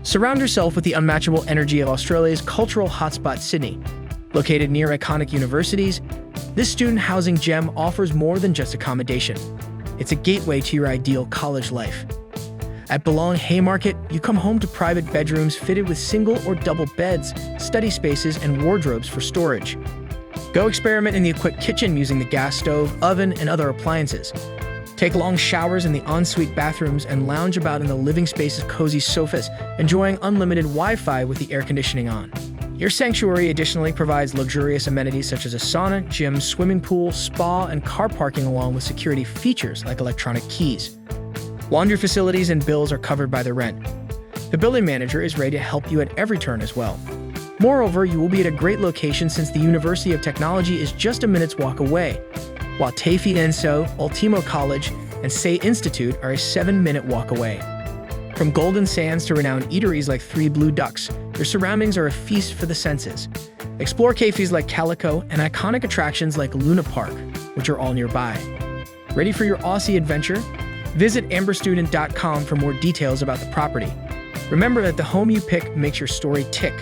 Surround yourself with the unmatchable energy of Australia's cultural hotspot, Sydney. Located near iconic universities, this student housing gem offers more than just accommodation. It's a gateway to your ideal college life. At Belong Haymarket, you come home to private bedrooms fitted with single or double beds, study spaces, and wardrobes for storage. Go experiment in the equipped kitchen using the gas stove, oven, and other appliances. Take long showers in the ensuite bathrooms and lounge about in the living space's cozy sofas, enjoying unlimited Wi-Fi with the air conditioning on. Your sanctuary additionally provides luxurious amenities such as a sauna, gym, swimming pool, spa, and car parking, along with security features like electronic keys. Laundry facilities and bills are covered by the rent. The building manager is ready to help you at every turn as well. Moreover, you will be at a great location since the University of Technology is just a minute's walk away, while Taipei Enso, Ultimo College, and Say Institute are a 7-minute walk away. From golden sands to renowned eateries like Three Blue Ducks, your surroundings are a feast for the senses. Explore cafes like Calico and iconic attractions like Luna Park, which are all nearby. Ready for your Aussie adventure? Visit amberstudent.com for more details about the property. Remember that the home you pick makes your story tick.